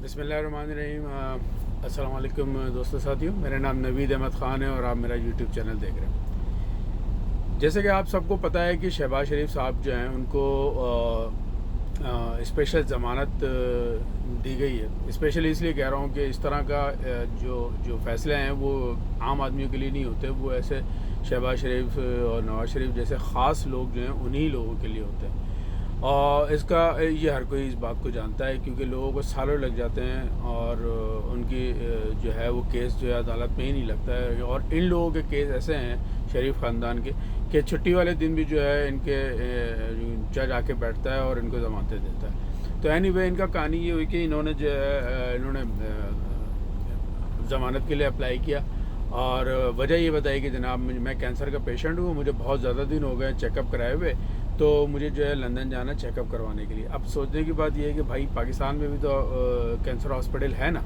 بسم اللہ الرحمن الرحیم۔ السلام علیکم دوستو ساتھیوں، میرا نام نوید احمد خان ہے اور آپ میرا یوٹیوب چینل دیکھ رہے ہیں۔ جیسے کہ آپ سب کو پتہ ہے کہ شہباز شریف صاحب جو ہیں ان کو اسپیشل ضمانت دی گئی ہے۔ اسپیشلی اس لیے کہہ رہا ہوں کہ اس طرح کا جو فیصلے ہیں وہ عام آدمیوں کے لیے نہیں ہوتے، وہ ایسے شہباز شریف اور نواز شریف جیسے خاص لوگ جو ہیں انہی لوگوں کے لیے ہوتے ہیں۔ اور اس کا یہ ہر کوئی اس بات کو جانتا ہے، کیونکہ لوگوں کو سالوں لگ جاتے ہیں اور ان کی جو ہے وہ کیس جو ہے عدالت میں ہی نہیں لگتا ہے، اور ان لوگوں کے کیس ایسے ہیں شریف خاندان کے کہ چھٹی والے دن بھی جو ہے ان کے جج آ کے بیٹھتا ہے اور ان کو ضمانتیں دیتا ہے۔ تو اینی وے ان کا کہانی یہ ہوئی کہ انہوں نے ضمانت کے لیے اپلائی کیا، اور وجہ یہ بتائی کہ جناب میں کینسر کا پیشنٹ ہوں، مجھے بہت زیادہ دن ہو گئے چیک اپ کرائے ہوئے، تو مجھے جو ہے لندن جانا چیک اپ کروانے کے لیے۔ اب سوچنے کی بات یہ ہے کہ بھائی پاکستان میں بھی تو کینسر ہاسپٹل ہے نا،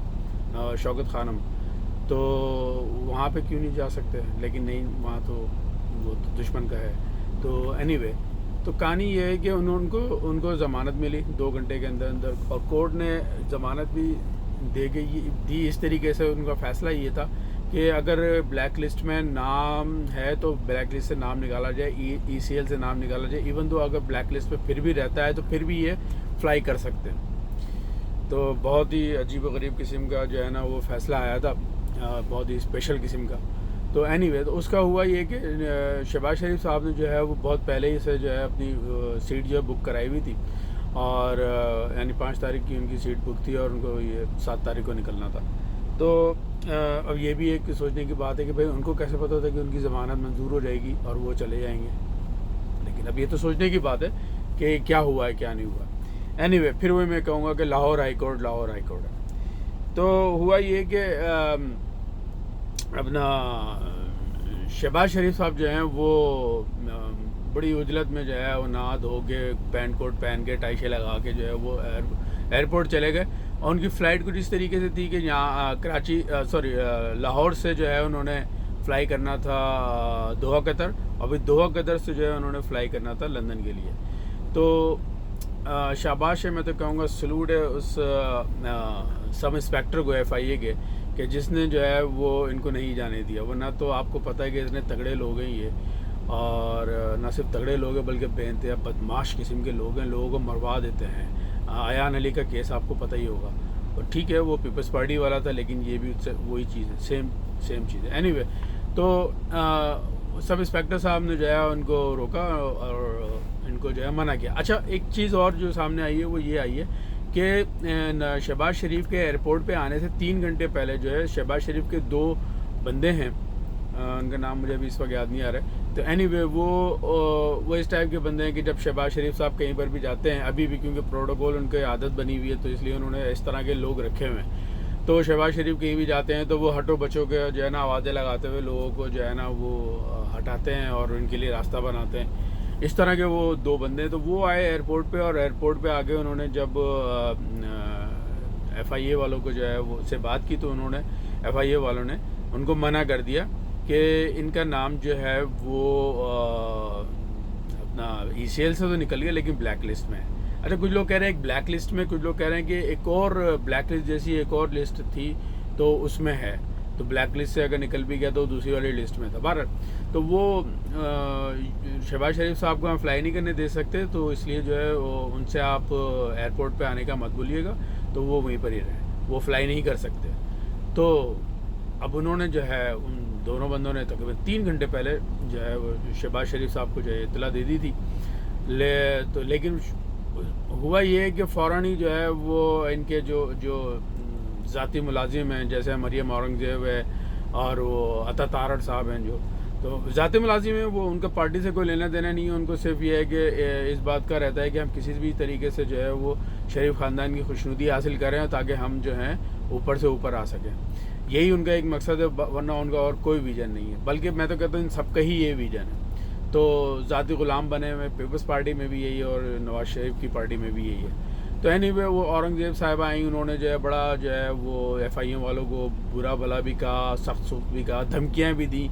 شوکت خانم، تو وہاں پہ کیوں نہیں جا سکتے؟ لیکن نہیں، وہاں تو وہ تو دشمن کا ہے۔ تو اینی وے تو کہانی یہ ہے کہ ان کو ضمانت ملی 2 گھنٹے کے اندر، اور کورٹ نے ضمانت بھی دی اس طریقے سے۔ ان کا فیصلہ یہ تھا کہ اگر بلیک لسٹ میں نام ہے تو بلیک لسٹ سے نام نکالا جائے، ای سی ایل سے نام نکالا جائے، ایون تو اگر بلیک لسٹ پہ پھر بھی رہتا ہے تو پھر بھی یہ فلائی کر سکتے ہیں۔ تو بہت ہی عجیب و غریب قسم کا جو ہے نا وہ فیصلہ آیا تھا، بہت ہی اسپیشل قسم کا۔ تو اینی وے تو اس کا ہوا یہ کہ شہباز شریف صاحب نے جو ہے وہ بہت پہلے ہی سے جو ہے اپنی سیٹ جو ہے بک کرائی ہوئی تھی، اور یعنی 5 تاریخ کی ان کی سیٹ بک تھی اور ان کو یہ 7 تاریخ کو نکلنا تھا۔ تو اب یہ بھی ایک سوچنے کی بات ہے کہ بھئی ان کو کیسے پتہ تھا کہ ان کی ضمانت منظور ہو جائے گی اور وہ چلے جائیں گے؟ لیکن اب یہ تو سوچنے کی بات ہے کہ کیا ہوا ہے کیا نہیں ہوا۔ اینی وے پھر وہ میں کہوں گا کہ لاہور ہائی کورٹ ہے۔ تو ہوا یہ کہ اپنا شہباز شریف صاحب جو ہیں وہ بڑی عجلت میں جو ہے وہ نہا دھو کے پینٹ کوٹ پہن کے ٹائی شے لگا کے جو ہے وہ ایئرپورٹ چلے گئے، اور ان کی فلائٹ کچھ اس طریقے سے تھی کہ یہاں لاہور سے جو ہے انہوں نے فلائی کرنا تھا دوحہ قطر، اور پھر دوحہ قطر سے جو ہے انہوں نے فلائی کرنا تھا لندن کے لیے۔ تو شاباش ہے، میں تو کہوں گا سلوٹ ہے اس سب انسپیکٹر کو ایف آئی اے کے کہ جس نے جو ہے وہ ان کو نہیں جانے دیا، ورنہ تو آپ کو پتہ ہے کہ اتنے تگڑے لوگ ہیں یہ، اور نہ صرف تگڑے لوگ ہیں بلکہ بے انتہا بدماش قسم کے لوگ ہیں، لوگوں کو مروا دیتے ہیں۔ ایان علی کا کیس آپ کو پتہ ہی ہوگا، اور ٹھیک ہے وہ پیپلز پارٹی والا تھا لیکن یہ بھی وہی چیز ہے، سیم چیز ہے۔ اینی وے تو سب انسپیکٹر صاحب نے جو ہے ان کو روکا اور ان کو جو ہے منع کیا۔ اچھا ایک چیز اور جو سامنے آئی ہے وہ یہ آئی ہے کہ شہباز شریف کے ایئرپورٹ پہ آنے سے 3 گھنٹے پہلے جو ہے شہباز شریف کے 2 بندے ہیں، ان کا نام مجھے ابھی اس وقت یاد نہیں آ رہا ہے۔ تو اینی وے وہ اس ٹائپ کے بندے ہیں کہ جب شہباز شریف صاحب کہیں پر بھی جاتے ہیں، ابھی بھی کیونکہ پروٹوکول ان کی عادت بنی ہوئی ہے تو اس لیے انہوں نے اس طرح کے لوگ رکھے ہوئے ہیں، تو شہباز شریف کہیں بھی جاتے ہیں تو وہ ہٹو بچوں کے جو ہے نا آوازیں لگاتے ہوئے لوگوں کو جو ہے نا وہ ہٹاتے ہیں اور ان کے لیے راستہ بناتے ہیں۔ اس طرح کے وہ 2 بندے ہیں۔ تو وہ آئے ایئرپورٹ پہ، اور ایئرپورٹ پہ آگے انہوں نے جب ایف آئی اے والوں کو جو ہے وہ سے بات کی تو انہوں نے ایف آئی اے والوں نے ان کو منع کر دیا کہ ان کا نام جو ہے وہ اپنا ای سی ایل سے تو نکل گیا لیکن بلیک لسٹ میں ہے۔ اچھا کچھ لوگ کہہ رہے ہیں ایک بلیک لسٹ میں، کچھ لوگ کہہ رہے ہیں کہ ایک اور بلیک لسٹ جیسی ایک اور لسٹ تھی تو اس میں ہے، تو بلیک لسٹ سے اگر نکل بھی گیا تو دوسری والی لسٹ میں تھا۔ بہرحال تو وہ شہباز شریف صاحب کو ہم فلائی نہیں کرنے دے سکتے، تو اس لیے جو ہے ان سے آپ ایئرپورٹ پہ آنے کا مت بولیے گا، تو وہ وہیں پر ہی رہیں، وہ فلائی نہیں کر سکتے۔ تو اب انہوں نے جو ہے ان دونوں بندوں نے تقریباً 3 گھنٹے پہلے جو ہے وہ شہباز شریف صاحب کو جو ہے اطلاع دے دی تھی، لیکن ہوا یہ کہ فوراً ہی جو ہے وہ ان کے جو ذاتی ملازم ہیں جیسے مریم اورنگزیب ہے اور وہ عطا تارڑ صاحب ہیں، جو تو ذاتی ملازم ہیں، وہ ان کا پارٹی سے کوئی لینا دینا نہیں ہے، ان کو صرف یہ ہے کہ اس بات کا رہتا ہے کہ ہم کسی بھی طریقے سے جو ہے وہ شریف خاندان کی خوشنودی حاصل کریں تاکہ ہم جو ہیں اوپر سے اوپر آ سکیں۔ یہی ان کا ایک مقصد ہے، ورنہ ان کا اور کوئی ویژن نہیں ہے، بلکہ میں تو کہتا ہوں ان سب کا ہی یہ ویژن ہے۔ تو ذاتی غلام بنے ہوئے پیپلز پارٹی میں بھی یہی ہے اور نواز شریف کی پارٹی میں بھی یہی ہے۔ تو اینی وے وہ اورنگزیب صاحبہ آئیں، انہوں نے جو ہے بڑا جو ہے وہ ایف آئی ایم والوں کو برا بھلا بھی کہا، سخت بھی کہا، دھمکیاں بھی دیں،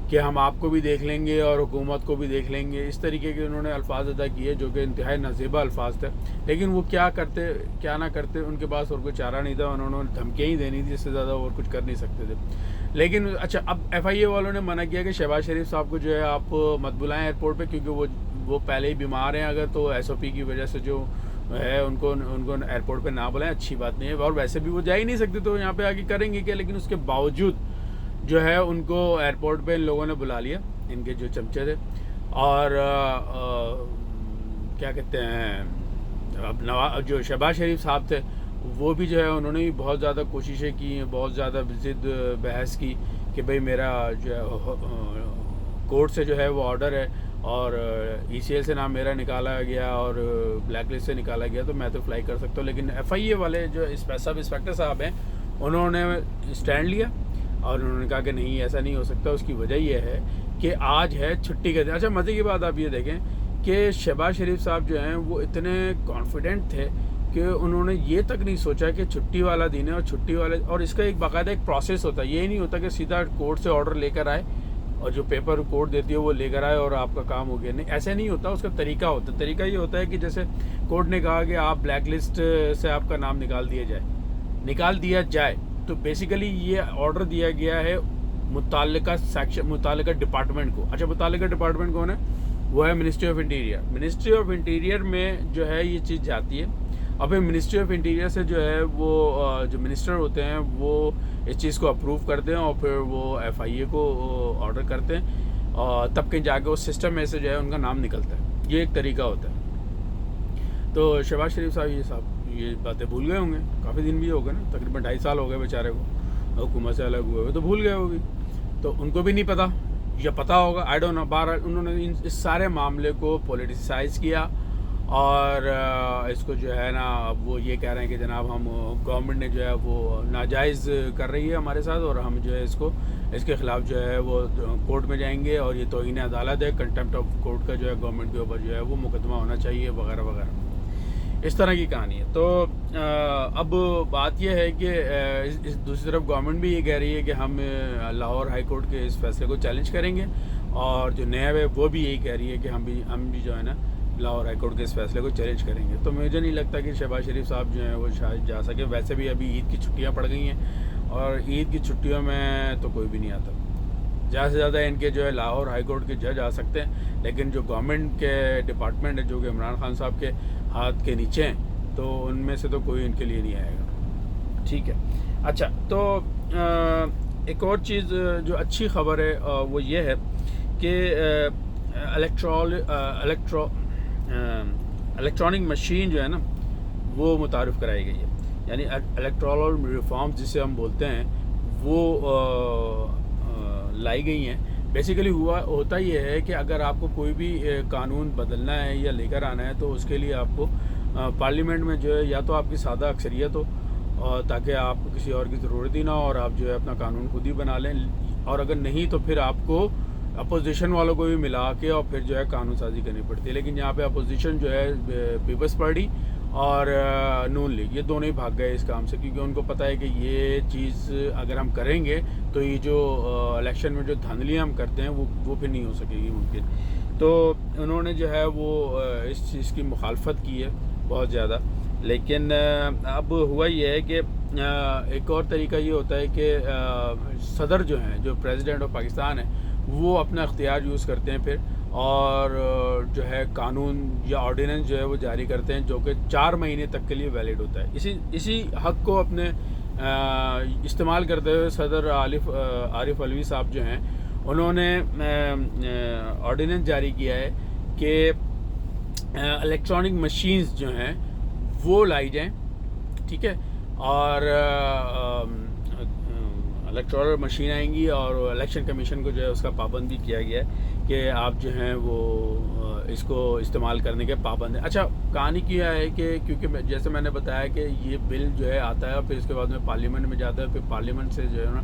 کہ ہم آپ کو بھی دیکھ لیں گے اور حکومت کو بھی دیکھ لیں گے. اس طریقے کے انہوں نے الفاظ ادا کیے جو کہ انتہائی نازیبا الفاظ تھے, لیکن وہ کیا کرتے کیا نہ کرتے, ان کے پاس اور کوئی چارہ نہیں تھا. انہوں نے دھمکیاں ہی دینی تھی, اس سے زیادہ اور کچھ کر نہیں سکتے تھے. لیکن اچھا, اب ایف آئی اے والوں نے منع کیا کہ شہباز شریف صاحب کو جو ہے آپ مت بلائیں ایئرپورٹ پہ, کیونکہ وہ پہلے ہی بیمار ہیں. اگر تو ایس او پی کی وجہ سے جو ہے ان کو ایئرپورٹ پہ نہ بلائیں, اچھی بات نہیں ہے. اور ویسے بھی وہ جا ہی نہیں سکتے, تو یہاں پہ آگے کریں گے کیا. لیکن اس کے باوجود جو ہے ان کو ایئرپورٹ پہ ان لوگوں نے بلا لیا, ان کے جو چمچے تھے. اور کیا کہتے ہیں, اب جو شہباز شریف صاحب تھے وہ بھی جو ہے انہوں نے بھی بہت زیادہ کوششیں کی ہیں, بہت زیادہ ضد بحث کی کہ بھئی میرا جو ہے کورٹ سے جو ہے وہ آرڈر ہے, اور ای سی ایل سے نام میرا نکالا گیا اور بلیک لسٹ سے نکالا گیا, تو میں تو فلائی کر سکتا ہوں. لیکن ایف آئی اے والے جو انسپیکٹر صاحب ہیں انہوں نے اسٹینڈ لیا اور انہوں نے کہا کہ نہیں, ایسا نہیں ہو سکتا. اس کی وجہ یہ ہے کہ آج ہے چھٹی کا دن. اچھا, مزے کی بات آپ یہ دیکھیں کہ شہباز شریف صاحب جو ہیں وہ اتنے کانفیڈنٹ تھے کہ انہوں نے یہ تک نہیں سوچا کہ چھٹی والا دن ہے, اور چھٹی والے, اور اس کا ایک باقاعدہ ایک پروسیس ہوتا ہے. یہ نہیں ہوتا کہ سیدھا کورٹ سے آرڈر لے کر آئے اور جو پیپر کورٹ دیتی ہے وہ لے کر آئے اور آپ کا کام ہو گیا. نہیں, ایسے نہیں ہوتا. اس کا طریقہ ہوتا ہے. طریقہ یہ ہوتا ہے کہ جیسے کورٹ نے کہا کہ آپ بلیک لسٹ سے آپ کا نام نکال دیا جائے, تو بیسیکلی یہ آرڈر دیا گیا ہے متعلقہ ڈپارٹمنٹ کو. اچھا, متعلقہ ڈپارٹمنٹ کون ہے؟ وہ ہے ministry of interior. Ministry of interior میں جو ہے یہ چیز جاتی ہے, اور پھر منسٹری آف انٹیریئر سے جو ہے وہ جو منسٹر ہوتے ہیں وہ اس چیز کو اپروو کرتے ہیں, اور پھر وہ ایف آئی اے کو آرڈر کرتے ہیں, اور تب کہیں جا کے اس سسٹم میں سے جو ہے ان کا نام نکلتا ہے. یہ ایک طریقہ ہوتا ہے. تو شہباز شریف صاحب یہ باتیں بھول گئے ہوں گے, کافی دن بھی ہو گئے نا, تقریباً 2.5 سال ہو گئے بیچارے کو حکومت سے الگ ہوئے ہوئے, تو بھول گئے ہوگی. تو ان کو بھی نہیں پتا, یا پتا ہوگا, آئی ڈونٹ نو. بہرحال انہوں نے اس سارے معاملے کو پولیٹیسائز کیا, اور اس کو جو ہے نا اب وہ یہ کہہ رہے ہیں کہ جناب ہم گورنمنٹ نے جو ہے وہ ناجائز کر رہی ہے ہمارے ساتھ, اور ہم جو ہے اس کے خلاف جو ہے وہ کورٹ میں جائیں گے, اور یہ توہین عدالت ہے, کنٹمپٹ آف کورٹ کا جو ہے گورنمنٹ کے اوپر جو ہے وہ مقدمہ ہونا چاہیے, وغیرہ وغیرہ. اس طرح کی کہانی ہے. تو اب بات یہ ہے کہ اس دوسری طرف گورنمنٹ بھی یہ کہہ رہی ہے کہ ہم لاہور ہائی کورٹ کے اس فیصلے کو چیلنج کریں گے, اور جو نیب ہے وہ بھی یہی کہہ رہی ہے کہ ہم بھی جو ہے نا لاہور ہائی کورٹ کے اس فیصلے کو چیلنج کریں گے. تو مجھے نہیں لگتا کہ شہباز شریف صاحب جو ہیں وہ شاید جا سکے. ویسے بھی ابھی عید کی چھٹیاں پڑ گئی ہیں, اور عید کی چھٹیوں میں تو کوئی بھی نہیں آتا. زیادہ سے زیادہ ان کے جو ہے لاہور ہائی کورٹ کے جج آ سکتے ہیں, لیکن جو گورنمنٹ کے ڈپارٹمنٹ ہے جو کہ عمران خان صاحب کے ہاتھ کے نیچے ہیں, تو ان میں سے تو کوئی ان کے لیے نہیں آئے گا. ٹھیک ہے. اچھا, تو ایک اور چیز جو اچھی خبر ہے وہ یہ ہے کہ الیکٹرانک مشین جو ہے نا وہ متعارف کرائی گئی ہے. یعنی الیکٹورل ریفارمز جسے ہم بولتے ہیں وہ لائی گئی ہیں. بیسیکلی ہوتا یہ ہے کہ اگر آپ کو کوئی بھی قانون بدلنا ہے یا لے کر آنا ہے, تو اس کے لیے آپ کو پارلیمنٹ میں جو ہے یا تو آپ کی سادہ اکثریت ہو, اور تاکہ آپ کو کسی اور کی ضرورت ہی نہ ہو, اور آپ جو ہے اپنا قانون خود ہی بنا لیں. اور اگر نہیں تو پھر آپ کو اپوزیشن والوں کو بھی ملا کے اور پھر جو ہے قانون سازی کرنی پڑتی ہے. لیکن یہاں پہ اپوزیشن جو ہے پیپلز پارٹی اور نون لیگ, یہ دونوں ہی بھاگ گئے اس کام سے, کیونکہ ان کو پتہ ہے کہ یہ چیز اگر ہم کریں گے تو یہ جو الیکشن میں جو دھاندلیاں ہم کرتے ہیں وہ پھر نہیں ہو سکے گی ممکن. تو انہوں نے جو ہے وہ اس چیز کی مخالفت کی ہے بہت زیادہ. لیکن اب ہوا یہ ہے کہ ایک اور طریقہ یہ ہوتا ہے کہ صدر جو ہیں, جو پریزیڈنٹ آف پاکستان ہیں, وہ اپنا اختیار یوز کرتے ہیں پھر, اور جو ہے قانون یا آرڈیننس جو ہے وہ جاری کرتے ہیں, جو کہ 4 مہینے تک کے لیے ویلڈ ہوتا ہے. اسی حق کو اپنے استعمال کرتے ہوئے صدر عارف علوی صاحب جو ہیں, انہوں نے آرڈیننس جاری کیا ہے کہ الیکٹرانک مشینز جو ہیں وہ لائی جائیں. ٹھیک ہے, اور الیکٹرانک مشین آئیں گی, اور الیکشن کمیشن کو جو ہے اس کا پابند بھی کیا گیا ہے کہ آپ جو ہیں وہ اس کو استعمال کرنے کے پابند ہیں. اچھا, کہانی کیا ہے کہ کیونکہ جیسے میں نے بتایا کہ یہ بل جو ہے آتا ہے, اور پھر اس کے بعد میں پارلیمنٹ میں جاتا ہے, پھر پارلیمنٹ سے جو ہے نا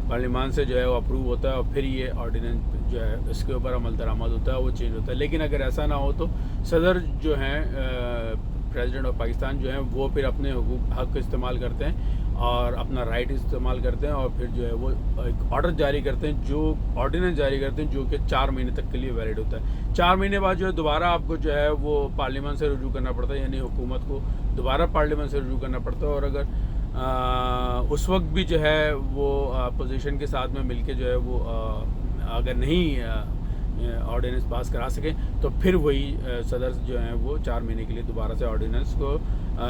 پارلیمان سے جو ہے وہ اپروو ہوتا ہے, اور پھر یہ آرڈیننس جو ہے اس کے اوپر عمل درآمد ہوتا ہے, وہ چینج ہوتا ہے. لیکن اگر ایسا نہ ہو تو صدر جو ہیں پریزیڈنٹ آف پاکستان جو ہیں وہ پھر اپنے حق کا استعمال کرتے ہیں, اور اپنا رائٹ استعمال کرتے ہیں اور پھر جو ہے وہ ایک آرڈر جاری کرتے ہیں، جو آرڈیننس جاری کرتے ہیں جو کہ 4 مہینے تک کے لیے ویلڈ ہوتا ہے۔ 4 مہینے بعد جو ہے دوبارہ آپ کو جو ہے وہ پارلیمنٹ سے رجوع کرنا پڑتا ہے، یعنی حکومت کو دوبارہ پارلیمنٹ سے رجوع کرنا پڑتا ہے، اور اگر اس وقت بھی جو ہے وہ اپوزیشن کے ساتھ میں مل کے جو ہے وہ اگر نہیں آرڈیننس پاس کرا سکیں تو پھر وہی صدر جو ہیں وہ 4 مہینے کے لیے دوبارہ سے آرڈیننس کو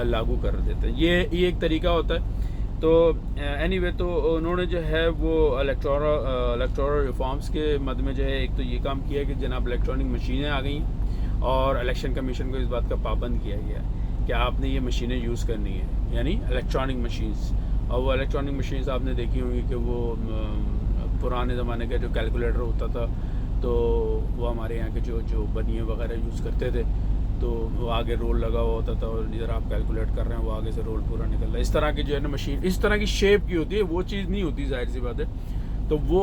لاگو کر دیتے ہیں۔ یہ ایک طریقہ ہوتا ہے۔ تو اینی وے تو انہوں نے جو ہے وہ الیکٹورل ریفارمز کے مد میں جو ہے ایک تو یہ کام کیا ہے کہ جناب الیکٹرانک مشینیں آ گئی ہیں، اور الیکشن کمیشن کو اس بات کا پابند کیا گیا ہے کہ آپ نے یہ مشینیں یوز کرنی ہیں، یعنی الیکٹرانک مشینز۔ اور وہ الیکٹرانک مشینز آپ نے دیکھی ہوں گی کہ وہ پرانے زمانے کا جو کیلکولیٹر ہوتا تھا تو وہ ہمارے یہاں کے جو بنیے وغیرہ یوز کرتے تھے، تو وہ آگے رول لگا ہوا ہوتا تھا، اور ادھر آپ کیلکولیٹ کر رہے ہیں وہ آگے سے رول پورا نکل رہا ہے۔ اس طرح کی جو ہے نا مشین اس طرح کی شیپ کی ہوتی ہے، وہ چیز نہیں ہوتی، ظاہر سی بات ہے۔ تو وہ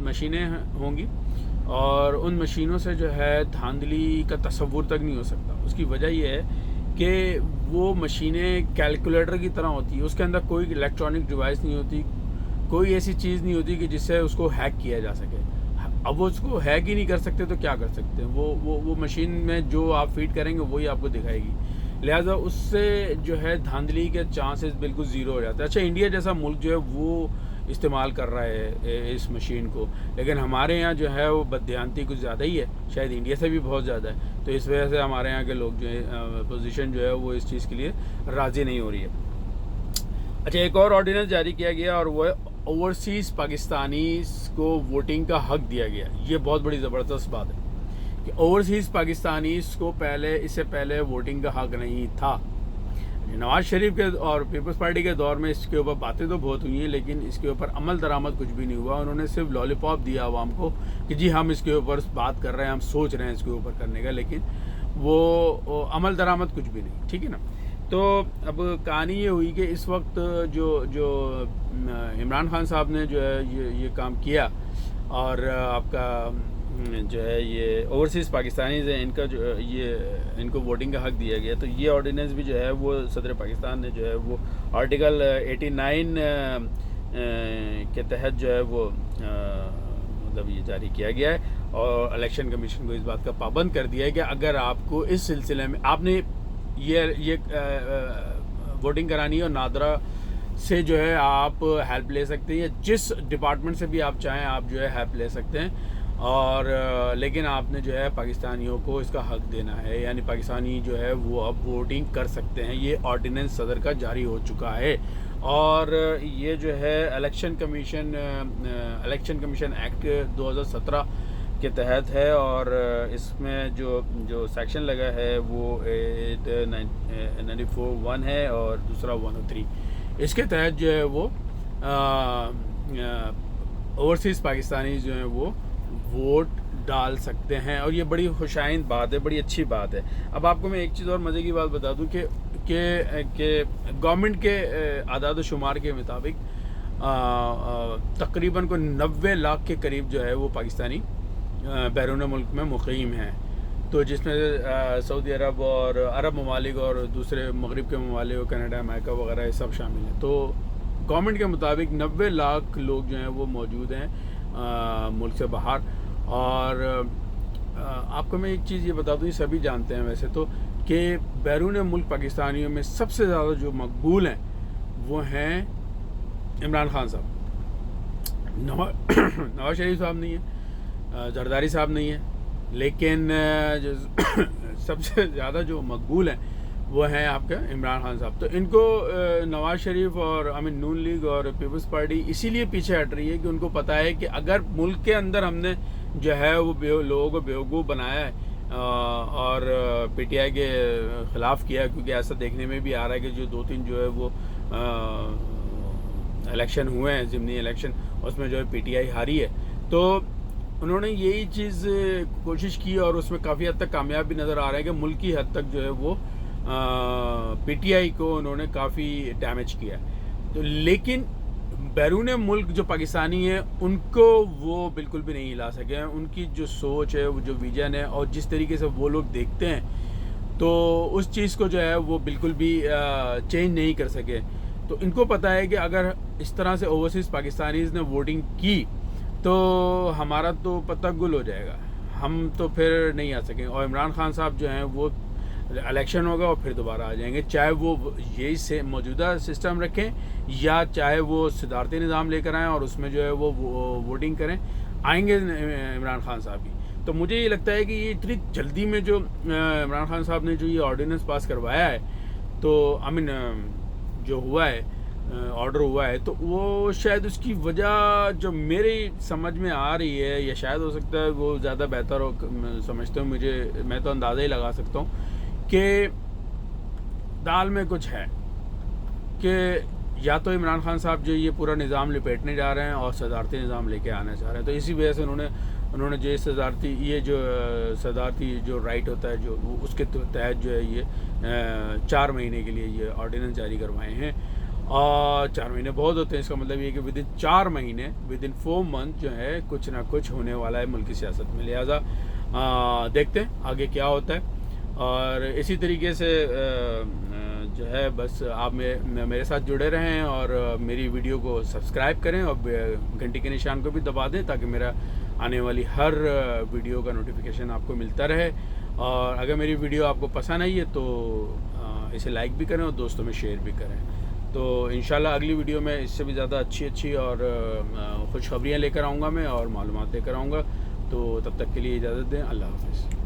مشینیں ہوں گی، اور ان مشینوں سے جو ہے دھاندلی کا تصور تک نہیں ہو سکتا۔ اس کی وجہ یہ ہے کہ وہ مشینیں کیلکولیٹر کی طرح ہوتی ہیں، اس کے اندر کوئی الیکٹرانک ڈیوائس نہیں ہوتی، کوئی ایسی چیز نہیں ہوتی کہ جس سے اس کو ہیک کیا جا سکے۔ اب وہ اس کو ہیک ہی نہیں کر سکتے تو کیا کر سکتے ہیں؟ وہ مشین میں جو آپ فیڈ کریں گے وہی آپ کو دکھائے گی، لہٰذا اس سے جو ہے دھاندلی کے چانسز بالکل زیرو ہو جاتے ہیں۔ اچھا، انڈیا جیسا ملک جو ہے وہ استعمال کر رہا ہے اس مشین کو، لیکن ہمارے یہاں جو ہے وہ بددھیانتی کچھ زیادہ ہی ہے، شاید انڈیا سے بھی بہت زیادہ ہے، تو اس وجہ سے ہمارے یہاں کے لوگ جو ہے اپوزیشن جو ہے وہ اس چیز کے لیے راضی نہیں ہو رہی ہے۔ اچھا، ایک اور آرڈیننس جاری کیا گیا، اور وہ ہے اوورسیز پاکستانیز کو ووٹنگ کا حق دیا گیا۔ یہ بہت بڑی زبردست بات ہے کہ اوورسیز پاکستانیز کو اس سے پہلے ووٹنگ کا حق نہیں تھا۔ نواز شریف کے اور پیپلز پارٹی کے دور میں اس کے اوپر باتیں تو بہت ہوئی ہیں، لیکن اس کے اوپر عمل درآمد کچھ بھی نہیں ہوا۔ انہوں نے صرف لالی پاپ دیا عوام کو کہ جی ہم اس کے اوپر بات کر رہے ہیں، ہم سوچ رہے ہیں اس کے اوپر کرنے کا، لیکن وہ عمل درآمد کچھ بھی نہیں، ٹھیک ہے نا۔ تو اب کہانی یہ ہوئی کہ اس وقت جو عمران خان صاحب نے جو ہے یہ کام کیا، اور آپ کا جو ہے یہ اوورسیز پاکستانیز ہیں، ان کا جو ان کو ووٹنگ کا حق دیا گیا، تو یہ آرڈیننس بھی جو ہے وہ صدر پاکستان نے جو ہے وہ آرٹیکل 89 کے تحت جو ہے وہ مطلب یہ جاری کیا گیا ہے، اور الیکشن کمیشن کو اس بات کا پابند کر دیا ہے کہ اگر آپ کو اس سلسلے میں آپ نے یہ ووٹنگ کرانی ہے، اور نادرا سے جو ہے آپ ہیلپ لے سکتے ہیں، یا جس ڈپارٹمنٹ سے بھی آپ چاہیں آپ جو ہے ہیلپ لے سکتے ہیں، اور لیکن آپ نے جو ہے پاکستانیوں کو اس کا حق دینا ہے، یعنی پاکستانی جو ہے وہ اب ووٹنگ کر سکتے ہیں۔ یہ آرڈیننس صدر کا جاری ہو چکا ہے، اور یہ جو ہے الیکشن کمیشن ایکٹ 2017 کے تحت ہے، اور اس میں جو سیکشن لگا ہے وہ 94(1) ہے، اور دوسرا 103۔ اس کے تحت جو ہے وہ اوورسیز پاکستانی جو ہیں وہ ووٹ ڈال سکتے ہیں، اور یہ بڑی خوشائند بات ہے، بڑی اچھی بات ہے۔ اب آپ کو میں ایک چیز اور مزے کی بات بتا دوں کہ گورنمنٹ کے اعداد و شمار کے مطابق تقریباً کو 90 لاکھ کے قریب جو ہے وہ پاکستانی بیرون ملک میں مقیم ہیں، تو جس میں سعودی عرب اور عرب ممالک اور دوسرے مغرب کے ممالک، کینیڈا، امریکہ وغیرہ یہ سب شامل ہیں۔ تو گورنمنٹ کے مطابق 90 لاکھ لوگ جو ہیں وہ موجود ہیں ملک سے باہر۔ اور آپ کو میں ایک چیز یہ بتا دوں، یہ سبھی جانتے ہیں ویسے تو، کہ بیرون ملک پاکستانیوں میں سب سے زیادہ جو مقبول ہیں وہ ہیں عمران خان صاحب، نواز شریف صاحب نہیں ہے، زرداری صاحب نہیں ہے، لیکن جو سب سے زیادہ جو مقبول ہیں وہ ہیں آپ کا عمران خان صاحب۔ تو ان کو نواز شریف اور نون لیگ اور پیپلز پارٹی اسی لیے پیچھے ہٹ رہی ہے کہ ان کو پتہ ہے کہ اگر ملک کے اندر ہم نے جو ہے وہ لوگوں کو بیوقوف بنایا ہے اور پی ٹی آئی کے خلاف کیا ہے، کیونکہ ایسا دیکھنے میں بھی آ رہا ہے کہ جو 2-3 جو ہے وہ الیکشن ہوئے ہیں، ضمنی الیکشن، اس میں جو ہے پی ٹی آئی ہاری ہے، تو انہوں نے یہی چیز کوشش کی، اور اس میں کافی حد تک کامیاب بھی نظر آ رہا ہے کہ ملکی حد تک جو ہے وہ پی ٹی آئی کو انہوں نے کافی ڈیمیج کیا ہے۔ تو لیکن بیرون ملک جو پاکستانی ہیں ان کو وہ بالکل بھی نہیں ہلا سکے ہیں، ان کی جو سوچ ہے، وہ جو ویژن ہے، اور جس طریقے سے وہ لوگ دیکھتے ہیں، تو اس چیز کو جو ہے وہ بالکل بھی چینج نہیں کر سکے۔ تو ان کو پتہ ہے کہ اگر اس طرح سے اوورسیز پاکستانیز نے ووٹنگ کی تو ہمارا تو پتہ گل ہو جائے گا، ہم تو پھر نہیں آ سکیں، اور عمران خان صاحب جو ہیں وہ الیکشن ہوگا اور پھر دوبارہ آ جائیں گے، چاہے وہ یہی سے موجودہ سسٹم رکھیں یا چاہے وہ صدارتی نظام لے کر آئیں اور اس میں جو ہے وہ ووٹنگ کریں، آئیں گے عمران خان صاحب ہی۔ تو مجھے یہ لگتا ہے کہ یہ اتنی جلدی میں جو عمران خان صاحب نے جو یہ آرڈیننس پاس کروایا ہے، تو جو ہوا ہے آرڈر ہوا ہے، تو وہ شاید اس کی وجہ جو میری سمجھ میں آ رہی ہے، یا شاید ہو سکتا ہے وہ زیادہ بہتر ہو سمجھتے ہوں، میں تو اندازہ ہی لگا سکتا ہوں کہ دال میں کچھ ہے، کہ یا تو عمران خان صاحب جو یہ پورا نظام لپیٹنے جا رہے ہیں اور صدارتی نظام لے کے آنا چاہ رہے ہیں، تو اسی وجہ سے انہوں نے جو صدارتی جو رائٹ ہوتا ہے جو اس کے تحت جو ہے یہ 4 مہینے کے لیے یہ آرڈیننس جاری کروائے ہیں، اور 4 مہینے بہت ہوتے ہیں، اس کا مطلب یہ کہ ود ان 4 مہینے ود ان 4 منتھ جو ہے کچھ نہ کچھ ہونے والا ہے ملکی سیاست میں، لہٰذا دیکھتے ہیں آگے کیا ہوتا ہے۔ اور اسی طریقے سے جو ہے بس آپ میرے ساتھ جڑے رہیں اور میری ویڈیو کو سبسکرائب کریں اور گھنٹی کے نشان کو بھی دبا دیں تاکہ میرا آنے والی ہر ویڈیو کا نوٹیفیکیشن آپ کو ملتا رہے، اور اگر میری ویڈیو آپ کو پسند آئی ہے تو اسے لائک بھی کریں اور دوستوں میں شیئر بھی کریں۔ تو انشاءاللہ اگلی ویڈیو میں اس سے بھی زیادہ اچھی اور خوشخبریاں لے کر آؤں گا میں اور معلومات لے کر آؤں گا، تو تب تک کے لیے اجازت دیں، اللہ حافظ۔